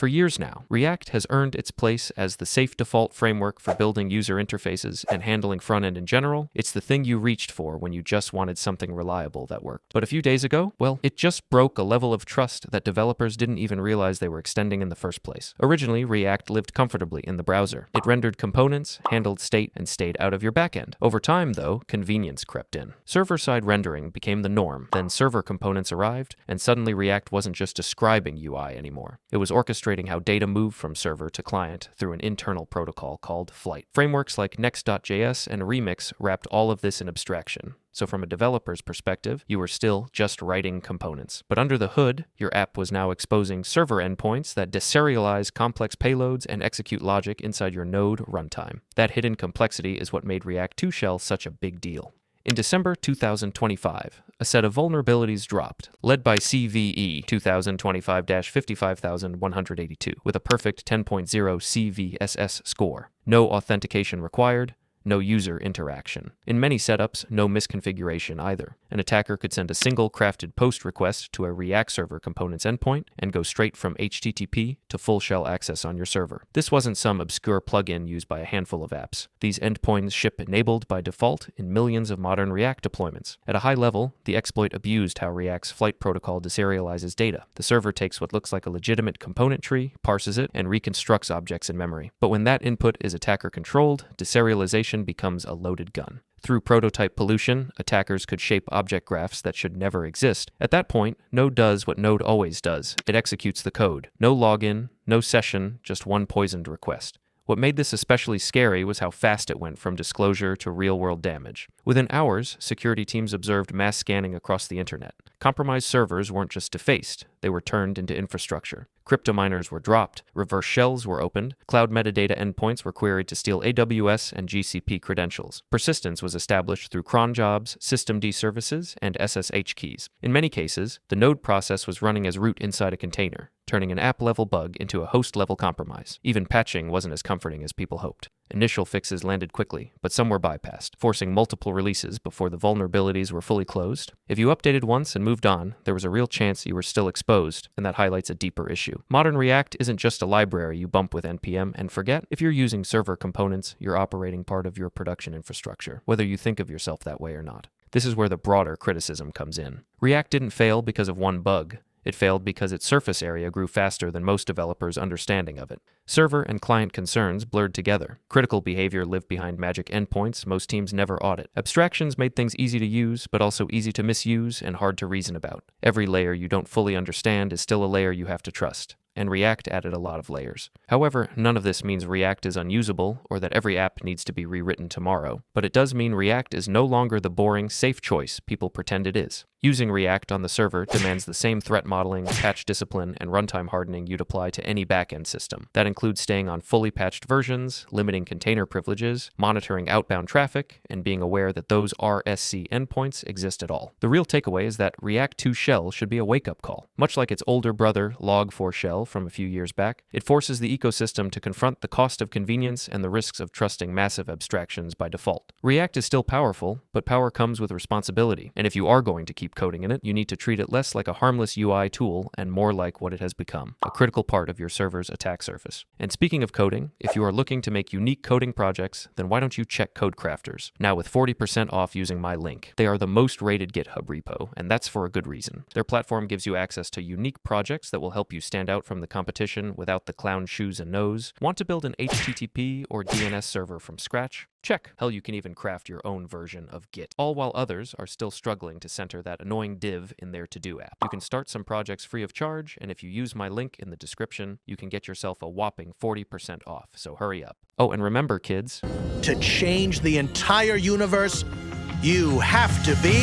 For years now, React has earned its place as the safe default framework for building user interfaces and handling front-end in general. It's the thing you reached for when you just wanted something reliable that worked. But a few days ago, well, it just broke a level of trust that developers didn't even realize they were extending in the first place. Originally, React lived comfortably in the browser. It rendered components, handled state, and stayed out of your backend. Over time, though, convenience crept in. Server-side rendering became the norm. Then server components arrived, and suddenly React wasn't just describing UI anymore. It was orchestrating how data moved from server to client through an internal protocol called Flight. Frameworks like Next.js and Remix wrapped all of this in abstraction. So from a developer's perspective, you were still just writing components. But under the hood, your app was now exposing server endpoints that deserialize complex payloads and execute logic inside your Node runtime. That hidden complexity is what made React 2 Shell such a big deal. In December 2025, a set of vulnerabilities dropped, led by CVE 2025-55182, with a perfect 10.0 CVSS score. No authentication required, no user interaction. In many setups, no misconfiguration either. An attacker could send a single crafted post request to a React server components endpoint and go straight from HTTP to full shell access on your server. This wasn't some obscure plugin used by a handful of apps. These endpoints ship enabled by default in millions of modern React deployments. At a high level, the exploit abused how React's Flight protocol deserializes data. The server takes what looks like a legitimate component tree, parses it, and reconstructs objects in memory. But when that input is attacker-controlled, deserialization becomes a loaded gun. Through prototype pollution, attackers could shape object graphs that should never exist. At that point, Node does what Node always does. It executes the code. No login, no session, just one poisoned request. What made this especially scary was how fast it went from disclosure to real-world damage. Within hours, security teams observed mass scanning across the internet. Compromised servers weren't just defaced, they were turned into infrastructure. Crypto miners were dropped, reverse shells were opened, cloud metadata endpoints were queried to steal AWS and GCP credentials. Persistence was established through cron jobs, systemd services, and SSH keys. In many cases, the node process was running as root inside a container, turning an app-level bug into a host-level compromise. Even patching wasn't as comforting as people hoped. Initial fixes landed quickly, but some were bypassed, forcing multiple releases before the vulnerabilities were fully closed. If you updated once and moved on, there was a real chance you were still exposed, and that highlights a deeper issue. Modern React isn't just a library you bump with NPM and forget. If you're using server components, you're operating part of your production infrastructure, whether you think of yourself that way or not. This is where the broader criticism comes in. React didn't fail because of one bug. It failed because its surface area grew faster than most developers' understanding of it. Server and client concerns blurred together. Critical behavior lived behind magic endpoints most teams never audit. Abstractions made things easy to use, but also easy to misuse and hard to reason about. Every layer you don't fully understand is still a layer you have to trust. And React added a lot of layers. However, none of this means React is unusable or that every app needs to be rewritten tomorrow. But it does mean React is no longer the boring, safe choice people pretend it is. Using React on the server demands the same threat modeling, patch discipline, and runtime hardening you'd apply to any backend system. That includes staying on fully patched versions, limiting container privileges, monitoring outbound traffic, and being aware that those RSC endpoints exist at all. The real takeaway is that React 2 Shell should be a wake-up call. Much like its older brother, Log4 Shell from a few years back, it forces the ecosystem to confront the cost of convenience and the risks of trusting massive abstractions by default. React is still powerful, but power comes with responsibility, and if you are going to keep coding in it, you need to treat it less like a harmless UI tool and more like what it has become, a critical part of your server's attack surface. And speaking of coding, if you are looking to make unique coding projects, then why don't you check CodeCrafters, now with 40% off using my link. They are the most rated GitHub repo, and that's for a good reason. Their platform gives you access to unique projects that will help you stand out from the competition without the clown shoes and nose. Want to build an HTTP or DNS server from scratch? Check. Hell, you can even craft your own version of Git, all while others are still struggling to center that annoying div in their to-do app. You can start some projects free of charge, and if you use my link in the description, you can get yourself a whopping 40% off, so hurry up. Oh, and remember, kids, to change the entire universe, you have to be